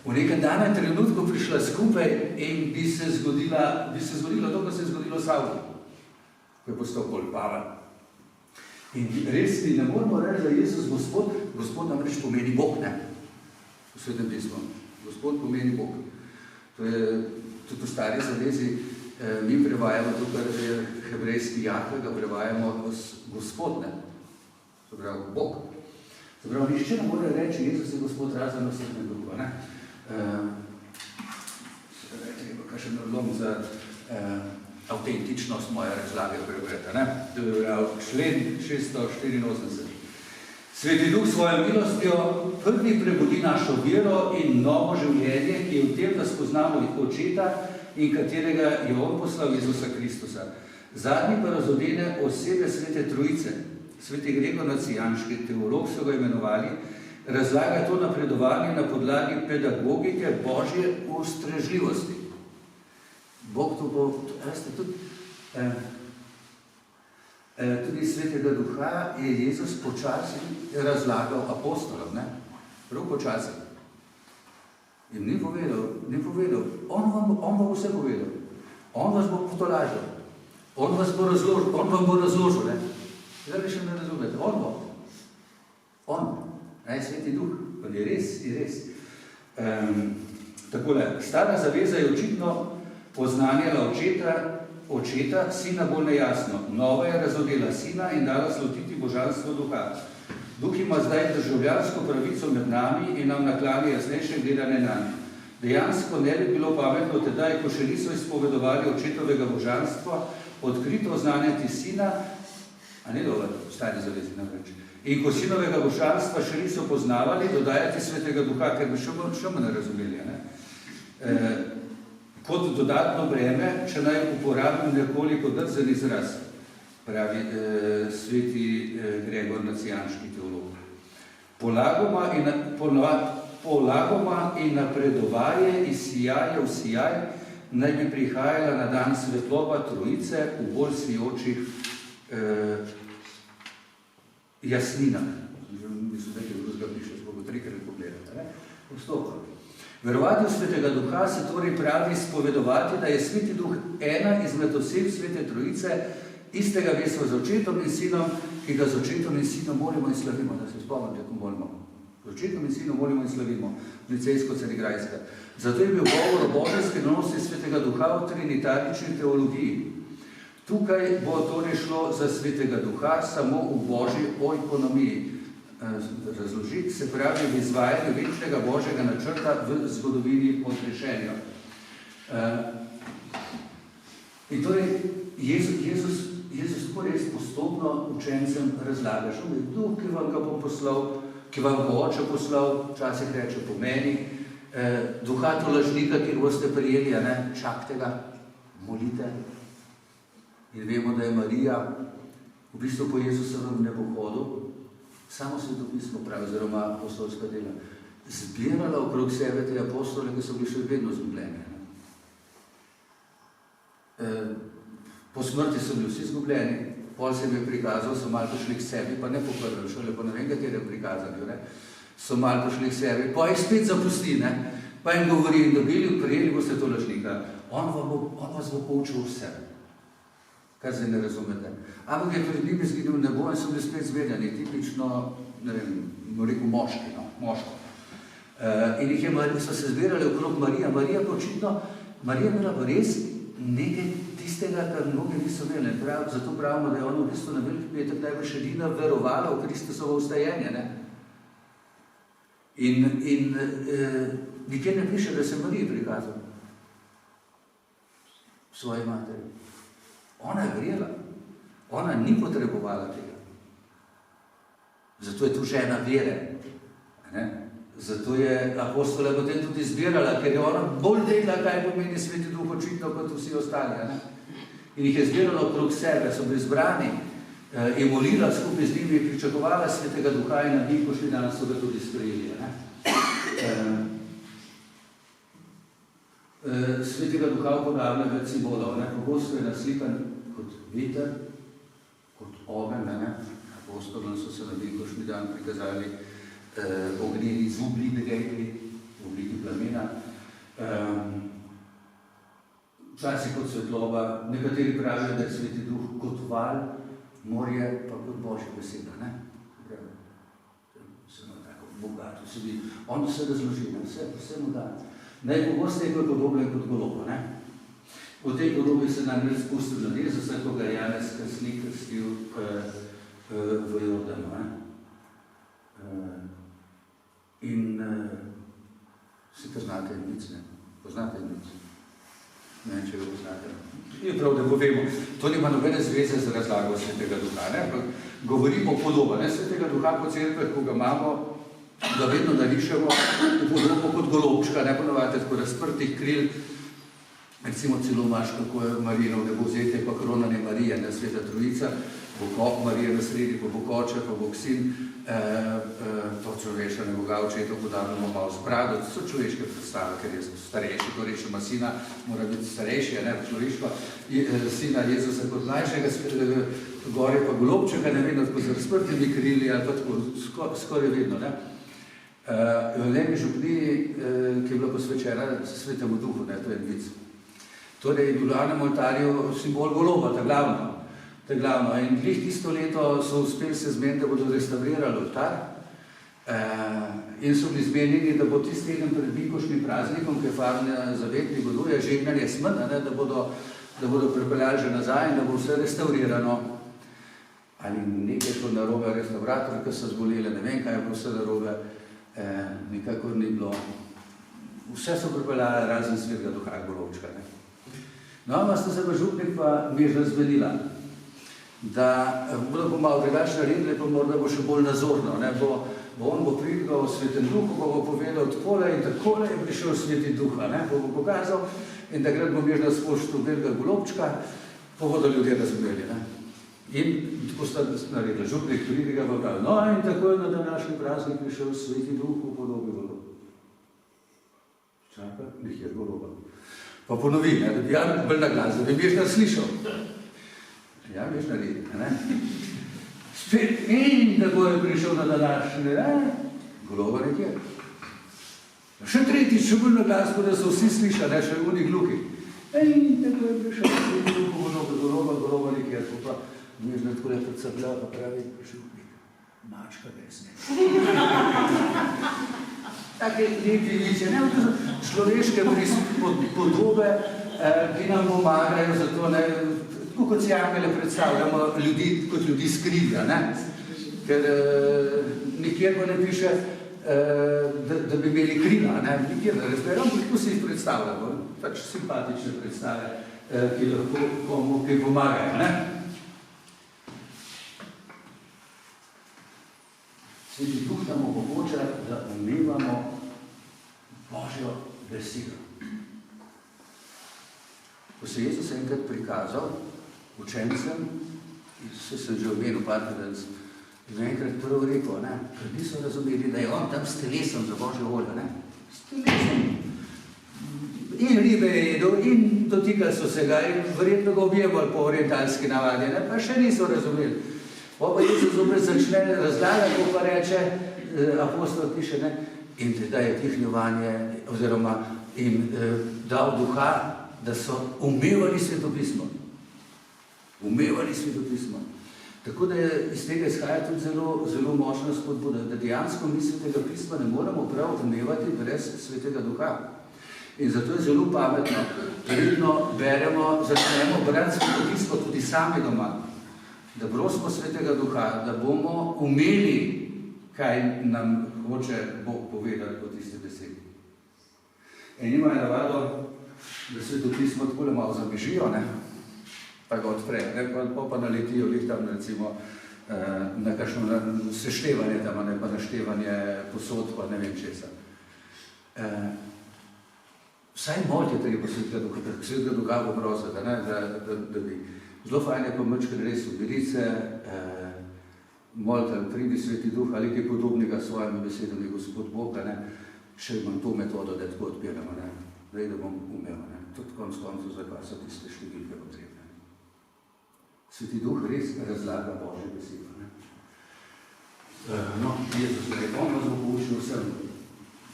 v nekem danem trenutku prišla skupaj in bi se zgodilo to, kar se je zgodilo Savlu, ko je postal bolj Pavel. In res ne moramo reči, da je Jezus Gospod namreč pomeni Bog, v Svetem pismu. Gospod pomeni Bog. To je tudi v Stari zavezi Mi prevajamo tukaj, da je hebrejski Jahve, ga prevajamo Gospod, ne? Se pravi, Bog. Se pravi, nišče ne more reči, Jezus je Gospod razen osebne drugo, ne? Se pravi, kakšen odlom za avtentičnost moje razlage prebrata, ne? To je prav člen 684. Sveti Duh svojo milostjo prvi prebudi našo vero in novo življenje, ki je v tem, da spoznamo Očeta in katerega je on poslal Jezusa Kristusa. Zadnji pa razodene osebe Svete Trojice. Sveti Gregor Nacijanški, teolog so ga imenovali, razlaga to napredovanje na podlagi pedagogike Božje ustrežljivosti. Bog to bo, veste, tudi Svetega Duha je Jezus počasi razlagal apostolom, ne? Prav počasi. In ni povedal. On bo vse povedal. On vas bo potolažil. On vam bo razložil, ne? Zdaj še ne razumete. On bo. On. Sveti Duh. On je res. Takole, stara zaveza je očitno poznanjala Očeta, Sina bolj nejasno. Nova je razodela Sina in dala slutiti božanstvo Duha. Duh ima zdaj državljansko pravico med nami in nam naklani jasnejše gledanje na njih. Dejansko ne bi bilo pametno tedaj, ko še niso izpovedovali Očetovega božanstva, odkrito oznanjati Sina, a ne dovolj, stari zavezi namreč. In ko Sinovega božanstva še niso poznavali, dodajati Svetega Duha, ker bi še manj razumeli, ne? Kot dodatno breme, če naj uporabim nekoliko drzen izraz, pravi sveti Gregor Nacijanški teolog. Polagoma in napredovaje iz sijaja v sijaj naj bi prihajala na dan svetloba Trojice v bolj svijočih jasninah. Mislim, da je drugega piše, spoko trikrat pogledate, ne? Postopno. Verovati v Svetega Duha se torej pravi spovedovati, da je Sveti Duh ena izmed oseb Svete Trojice, istega vestva z Očetom in Sinom, ki ga z Očetom in Sinom molimo in slavimo. Da se spomnite, ko molimo. Z Očetom in Sinom molimo in slavimo. Nicejsko-carigrajska. Zato je bil govor o Božji skrivnosti Svetega Duha v trinitarični teologiji. Tukaj bo torej šlo za Svetega Duha samo v Božji oikonomiji. Razložiti se pravi v izvajanju večnega Božjega načrta v zgodovini odrešenja. In torej, Jezus tako res postopno učencem razlaga, što je Duh, ki vam ga bo poslal, ki vam bo Oče poslal, včasih reče po meni, Duha tolažnika, ki boste prijeli, ne, čakajte ga, molite. In vemo, da je Marija v bistvu po Jezusovem nebohodu, samo Svetopismo pravi, oziroma apostolska dela, zbirala okrog sebe te apostole, ki so bili še vedno zgubljeni. Po smrti so bili vsi zgubljeni, pol se jim je prikazal, so malo prišli k sebi, pa ne poprli, šele pa ne vem, katere prikazali, ne? So malo prišli k sebi, pa jih spet zapusti, ne? Pa jim govori, dobili, prijeli boste to lažnika. On vas bo poučil vse. Kar se ne razumete. Ampak je pred njimi zginil nebo in so bili spet zvedeni, tipično, ne vem, rekel moški, no, moško. In so se zbirali okrog Marija. Marija počitno, Marija imela pa res nekaj tistega, kar mnogi niso imeli. Zato pravimo, da je ona v bistvu na velik petek najbolj edina verovala v Kristusovo vstajenje, ne? In nikjer ne piše, da se Mariji prikazal svoji materi. Ona je verjela. Ona ni potrebovala tega. Zato je tu žena vere. Ne? Zato je apostola potem tudi zbirala, ker je ona bolj vedela, kaj pomeni Sveti Duh očitno kot vsi ostali. Ne? In jih je zbirala okrog sebe, so bili zbrani, je molila skupaj z njimi, pričakovala Svetega Duha in na njih pošli danes so ga tudi sprejeli. Svetega Duha upodablja več simbolov. Pogosto je naslikan kot veter, kot ogen. Apostolom so se na velikošnji dan prikazali ognjeni zublji degajli v obliki plamena. Včasih kot svetloba, nekateri pravijo, da je Sveti Duh kot val, morje pa kot Božja beseda. Samo tako bogato sedi. On se razloži, vse mu da. Najpogosteje je podobno kot golobo. V tej podobi se namreč spustil na Jezusa, ko ga Janez Krstnik krstil v Jordanu. In si poznate Indic, ne? Poznate Indic? Ne vem, če ga poznate. Je prav, da povemo. To nima nobene zveze z razlago Svetega Duha, ne? Govorimo podoba, ne? Svetega Duha po cerkvah, ko ga imamo, ga vedno narišemo v podobo kot golobčka, ne ponovate tako razprtih kril. Recimo celo imaš, kako je Marijino nebo vzete, pa kronane Marije, ne, Sveta Trojica, bo Marija na sredi, pa bo Koče, pa bo Sin, to človeška ne Boga očeta, podarno malo z brado, to so človeške predstave, ker je starejši, to rečemo sina, mora biti starejši, ne, človeško, sina Jezusa kot mlajšega, gore pa golobčeka, ne vedno tako z razprtimi krili, ali pa tako skoraj vedno, ne. V Leni župniji, ki je bila posvečena Svetemu Duhu, ne, to je vic. Torej, v glavnem oltarju simbol goloba, ta glavno. In glih tisto leto so uspeli se zmeniti, da bodo restaurirali oltar in so bili zmenjeni, da bo tisti teden pred Mikošnim praznikom, ki je Farne zavetni goduje, žegnanje smrna, da bodo pripeljali že nazaj in da bo vse restaurirano. Ali nekaj šlo narobe, restaurator, ki so zboleli, ne vem, kaj je bilo vse narobe, nikakor ni bilo. Vse so pripeljali razen Svetega Duha golobčka, ne. No, ima sta se pa župnik pa mi je razvedila, da bo malo drugače naredili, pa morda bo še bolj nazorno, ne, on bo pridigal v Svetem Duhu, pa bo povedal takole in takole je prišel Sveti Duha, ne, bo pokazal in takrat bo mirno spoštil belega golobčka, pa bodo ljudje razumeli, ne. In tako sta naredila, župnik pridiga pa pravi, no in tako je na današnji praznik prišel Sveti Duh v podobi goloba. Čaka, nekje goloba. Pa ponovi, ne, da bi ja bolj na glas, da bi Mišnar slišal. Ja, Mišnar je, ne. Spet in tako je prišel na današnji, ne, goloba nekje. Še tretjič, še bolj na glas, da so vsi slišali, ne, še oni gluhi. In tako je prišel, goloba nekje, pa Mišnar tako je predsapljal, pa pravi, župnik, mačka desne. Take lepi vice, ne, to so človeške podobe, ki nam pomagajo za to, ne, tako kot si angele predstavljamo ljudi, kot ljudi skrivja, ne, ker nikjer pa ne piše, da bi imeli krila, ne, nikjer ne razberem, tako si jih predstavljamo, pač simpatične predstave, ki lahko komu kaj pomagajo, ne. Sveti Duh nam omogoča, da umevamo Božjo besedo. Ko se Jezus enkrat prikazal učencem, se sem že omenil parkrat, da je enkrat prvo rekel, ne, ker niso razumeli, da je on tam s telesom za Božjo voljo, ne, s telesom. In ribe je jedel, in dotikali so se ga, in verjetno ga objevali po orientalski navadi, ne, pa še niso razumeli. Pa Jezus opet začne razlagati, ko pa reče, apostol piše, ne, in teda je tihnjovanje, oziroma in dal duha, da so umevali svetopismo. Umevali svetopismo. Tako da iz tega izhaja tudi zelo močna spodbuda, da dejansko mi Svetega pisma ne moramo prav umevati brez Svetega Duha. In zato je zelo pametno, predno beremo, začnemo brati svetopismo tudi sami doma. Da prosimo Svetega Duha, da bomo umeli, kaj nam hoče Bog povedati po tisti besedi. In imajo navado, da svetopismo takole malo zabežijo, ne, pa ga odprejo, ne, pa naletijo lih tam recimo na kakšno seštevanje tam, ne, pa naštevanje posod, pa ne vem česa. Vsaj moliti je treba Svetega Duha poprositi, ne, da bi. Zelo fajn je pa mačkrat res ubirice, molite, pridi Sveti Duh ali kaj podobnega s svojimi besedami, Gospod Boga, ne, še imam to metodo, da tako odpiramo, ne, da bom umel, ne, tudi konc koncev, za kaj so tiste številke potrebne. Sveti Duh res razlaga Božje besedo, ne. No, Jezus je rekel, on vas bo poučil vsem.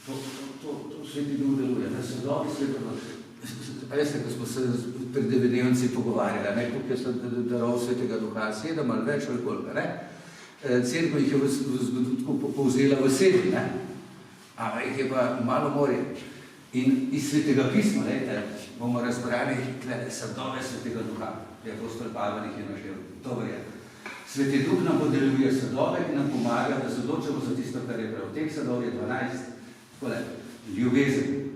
To Sveti Duh deluje, ne, se dobi Sveti Duh. Veste, ko smo se pred devedevci pogovarjali, ne, koliko je daroval Svetega Duha, 7 ali več ali koliko, ne. Cerkev jih je povzela v 7, ne, ampak jih je pa malo morje. In iz Svetega pisma, bomo razbrali tukaj sadove Svetega Duha. Apostol Pavel jih je našel. To je. Sveti Duh nam podeljuje sadove in nam pomaga, da se odločimo za tisto, kar je prav. Teh sadov je 12. Takole, ljubezen,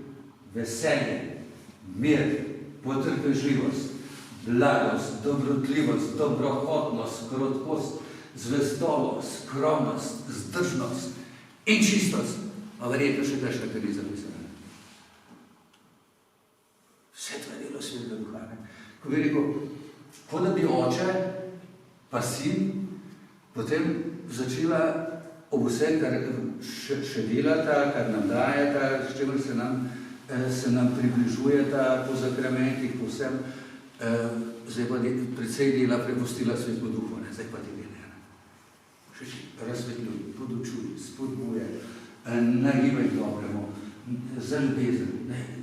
veselje, mir, potrpežljivost, blagost, dobrotljivost, dobrohotnost, krotkost, zvestobost, skromnost, zdržnost in čistost. A verjetno še kakšna, kar ni zapisana. Vse to je delo Svetega Duha. Ko bi rekel, ko da bi oče pa sin potem začela ob vse, kar še delata, kar nam dajeta, s čemer se nam približujeta po zakramentih, po vsem, zdaj pa precej dela prepustila Svetemu Duhu, zdaj pa te dela. Še razsvetljuj, podučuj, spodbuje, nagibaj k dobremu, za ljubezen,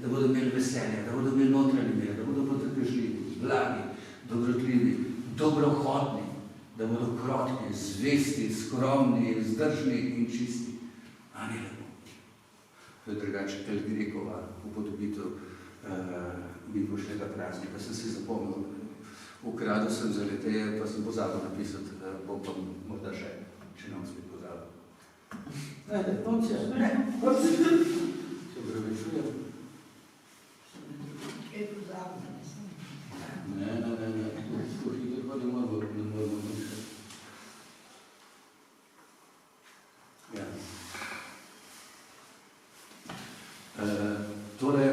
da bodo imeli veselje, da bodo imeli notranji mir, da bodo potrpežljivi, blagi, dobrotljivi, dobrohotni, da bodo krotki, zvesti, skromni, zdržni in čisti. A ni lepo. To je drugače El Grekova upodobitev Mikošlega praznika. Sem si zapomnil, ukradel sem za leteje, pa sem pozabil napisati, bom pa morda še, če nam spet pozabil. Se upravičujem. Je pozabil. Ne. Tako hitro pa ne moramo mišljati. Ja. Tole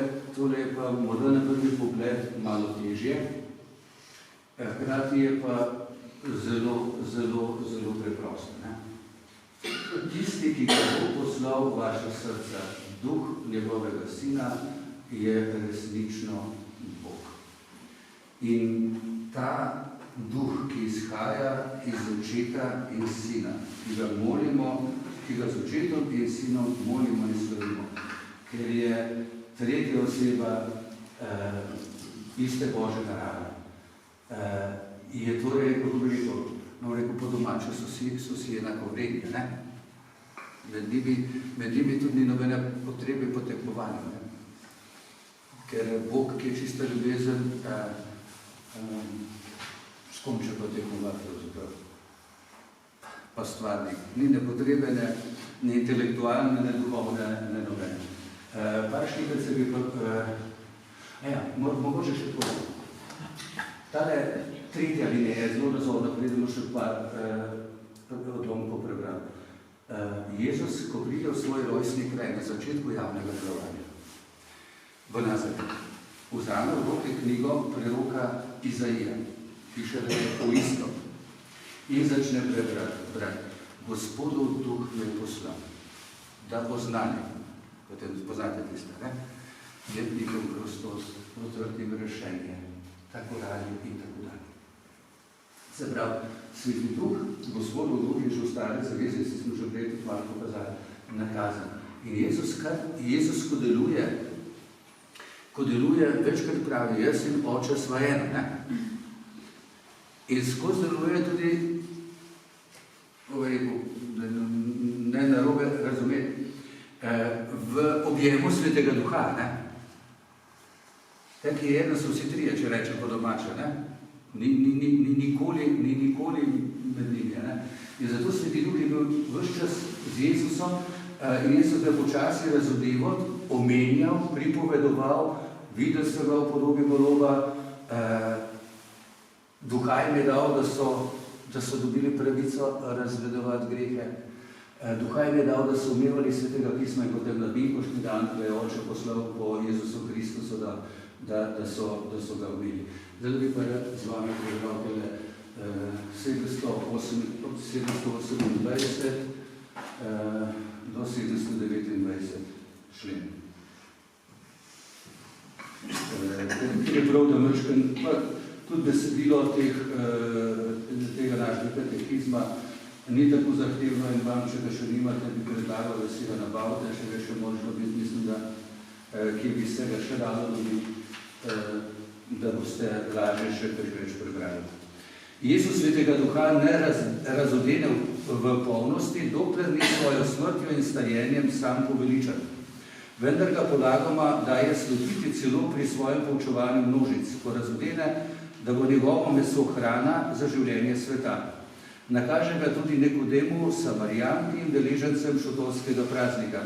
je pa morda na prvi pogled malo težje, hkrati je pa zelo preprosto. Tisti, ki ga bo poslal v vaša srca, duh njegovega sina, je resnično Bog. In ta duh, ki izhaja iz očeta in sina, ki ga molimo, ki ga z očetom in sinom molimo in slavimo, ker je tretja oseba iste Božje narave. Je torej, kako bi rekel, po domače so si enako vredni, ne? Med njimi tudi ni nobene potrebe po tekmovanju, ker Bog, ki je čista ljubezen, s kom če pa tekmovati, pa stvarnik. Ni nepotrebe, ne intelektualne, ne duhovne, ne nobene. Par štikaj se bi pa... mogoče še povedati. Tale tretja linija je zelo razhodna, predemo še par odlomkov prebral. Jezus, ko pride v svoj rojstni kraj na začetku javnega delovanja v Nazaret, vzame v roke knjigo preroka Izaija, piše, da je poisto, in začne prebrati. Gospodov duh me je poslal, da poznanje, potem poznate tiste, letnikom Kristus, potvrdim rešenje, tako dalje in tako dalje. Se pravi, Sveti Duh, Gospodov duh je že v stare zaveze, si smo že prej tudi malo pokazali, nakazan. In Jezus, ko deluje, večkrat pravi, jaz in oče sva eno, In skozi deluje tudi, ne narobe razumeti, v objemu Svetega Duha, Tak je eno, so vsi trije, če rečem po domače, Ni nikoli med njimi. In zato Sveti Duh je bil ves čas z Jezusom in Jezus ga počasi razodeval, omenjal, pripovedoval, videl se ga v podobi goloba, Duha jim je dal, da so dobili pravico razvedovati grehe. Duha jim je dal, da so umevali Svetega pisma in potem na Binkoški dan, ko je oče poslal po Jezusu Kristusu, da so ga umeli. Zdaj bi pa z vami prebral 728 do 729 člen. Je prav, da mrškem, tudi besedilo tega našega katekizma ni tako zahtevno in vam, če ga še nimate, bi predlagal, da si ga nabavite, še več možno biti, mislim, da kje bi se ga še dalo dobiti, da boste lažje še kaj več prebrali. Jezus Svetega Duha ne razodenil v polnosti, dokler ni svojo smrtjo in stajenjem sam poveličan. vendar ga polagoma daje slutiti celo pri svojem poučevanju množic, ko razodene, da bo njegovo meso hrana za življenje sveta. Nakaže ga tudi Nikodemu, Samarijanki in deležencem šotorskega praznika.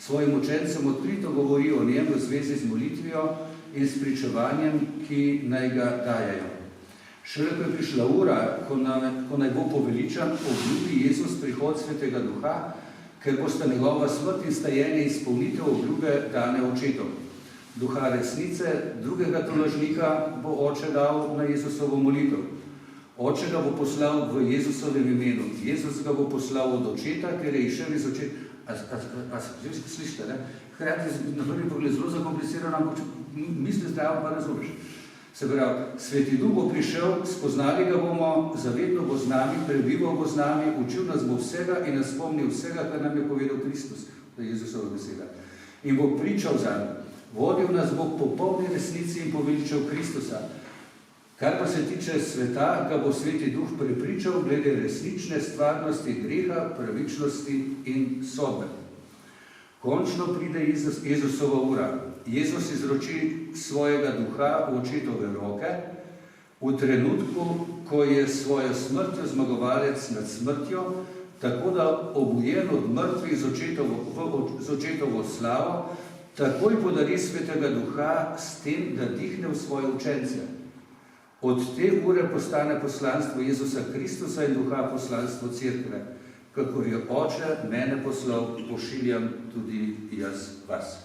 Svojim učencem odkrito govori o njem v zvezi z molitvijo in s pričevanjem, ki naj ga dajajo. Šele ko je prišla ura, ko naj bo poveličan, obljubi Jezus prihod Svetega Duha, ker bosta njegova smrt in stajenje izpolnitev obljube dane očetom. Duha resnice, drugega tolažnika bo oče dal na Jezusovo molitev. Oče ga bo poslal v Jezusovem imenu. Jezus ga bo poslal od očeta, ker je išel iz očeta. Slišite, ne? Hkrati na prvi pogled zelo zakomplicirano, ampak misli zdravo pa razumeš. Se pravi, Sveti Duh bo prišel, spoznali ga bomo, zavedno bo z nami, prebival bo z nami, učil nas bo vsega in nas spomnil vsega, kar nam je povedal Kristus, to je Jezusova beseda. In bo pričal za njim. Vodil nas bo po popolni resnici in poveličal Kristusa. Kar pa se tiče sveta, ga bo Sveti Duh prepričal glede resnične stvarnosti greha, pravičnosti in sodbe. Končno pride Jezusova ura. Jezus izroči svojega duha v očetove roke, v trenutku, ko je svojo smrtjo zmagovalec nad smrtjo, tako da obujen od mrtvih z očetovo slavo, takoj podari Svetega Duha s tem, da dihne v svoje učence. Od te ure postane poslanstvo Jezusa Kristusa in Duha poslanstvo Cerkve. Kakor je Oče mene poslal, pošiljam tudi jaz vas.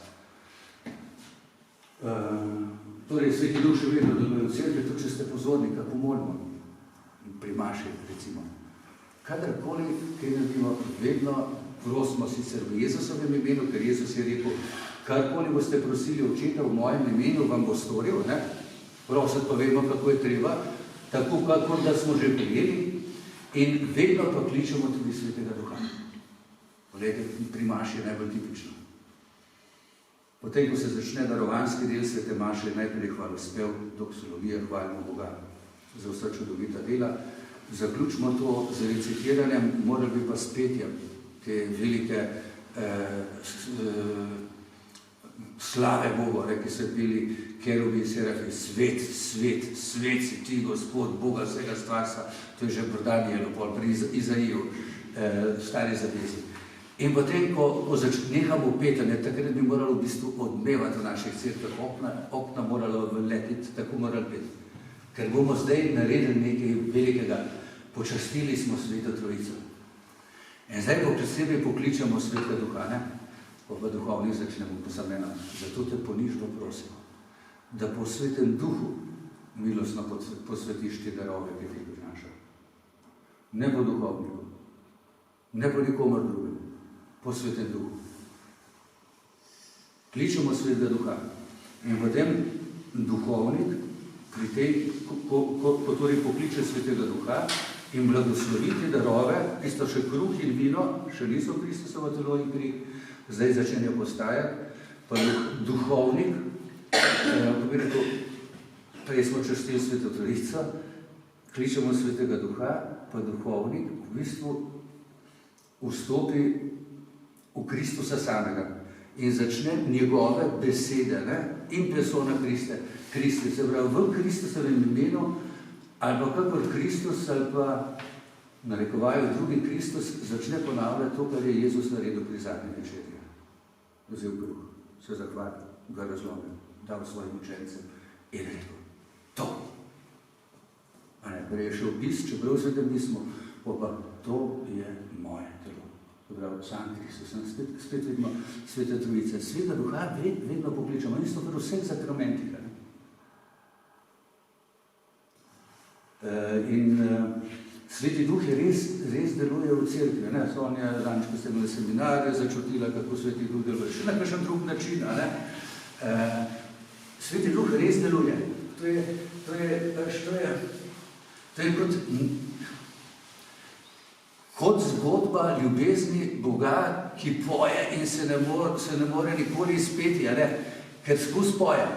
Torej, Sveti Duh še vedno deluje v Cerkvi, tudi če ste pozorni, kako molimo. Pri maši, recimo. Kadarkoli, kaj naredimo, vedno prosimo sicer v Jezusovem imenu, ker Jezus je rekel, karkoli boste prosili Očeta v mojem imenu, vam bo storil, ne? Prositi pa vedno, kako je treba, tako kakor da smo že prijeli in vedno pa kličemo tudi Svetega Duha. Poglejte, pri maši je najbolj tipično. Potem, ko se začne darovanski del Svete maše, najprej hvalospev, doksologija, hvalimo Boga za vsa čudovita dela. Zaključimo to z recitiranjem, morali bi pa s petjem te velike slave Bogu, ki so pili kerubi in serafi, svet, svet, svet si ti, Gospod, Boga vsega stvarstva, to je že Danielu pri Izaiju, stari zavezi. In potem, ko nehamo petanje, takrat bi moralo v bistvu odmevati v naših cerkvah, okna moralo letiti, tako moralo biti. Ker bomo zdaj naredili nekaj velikega, počastili smo Sveto Trojico. In zdaj pa posebej pokličemo Svetega Duha, ne? Pa v duhovnih začnemo posamljeno. Zato te ponižno prosimo, da po Svetem Duhu milostno posvetiš te darove, ki ti prinaša. Ne po duhovniku, ne po nikomor drugem, po Svetem Duhu. Kličemo Svetega Duha. In potem duhovnik, pri tej, ko torej pokliče Svetega Duha in blagosloviti darove, ki sta še kruh in vino, še niso Kristusovo telo in kri, zdaj začenja postajati, pa duhovnik, prej smo častili Sveto Trojico, kličemo Svetega Duha, pa duhovnik v bistvu vstopi v Kristusa samega in začne njegove besede, ne? In persona Kriste, se pravi v Kristusovem imenu, ali pa kakor Kristus, ali pa narekovajo drugi Kristus, začne ponavljati to, kar je Jezus naredil pri zadnji večerji. Vzel kruh, se zahvalil, ga razlomil, dal svojim učencem in rekel, to. Prej je šel pis, čeprav v Svetem pismu, pa to je moje telo. Prav, sam Kristus, spet vidimo Svete Trojice. Sveta Duha vedno pokličamo, isto v vseh sakramentih. In Sveti Duh je res deluje v cerkvi. Sonja, danes, ko ste imeli seminarje, začutila, kako Sveti Duh deluje. Še na kakšen drug način. Sveti Duh res deluje. To je kot zgodba ljubezni Boga, ki poje in se ne more nikoli izpeti, ker skozi poje.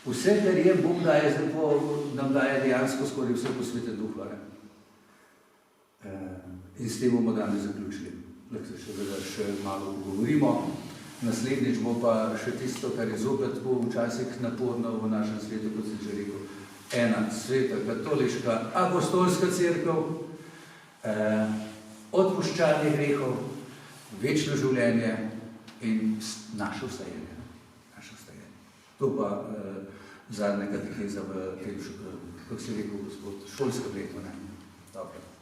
Vse, kar je, Bog daje, nam daje dejansko skoraj vse po Svetem Duhu. In s tem bomo danes zaključili. Lahko se še malo pogovorimo. naslednjič bo pa še tisto, kar je zopet bo včasih naporno v našem svetu, kot sem že rekel, ena sveta katoliška apostolska cerkev, odpuščanje grehov, večno življenje in naše vstajanje. To pa zadnja kateheza v tem, kako se je rekel gospod, šolskem letu. Dobro.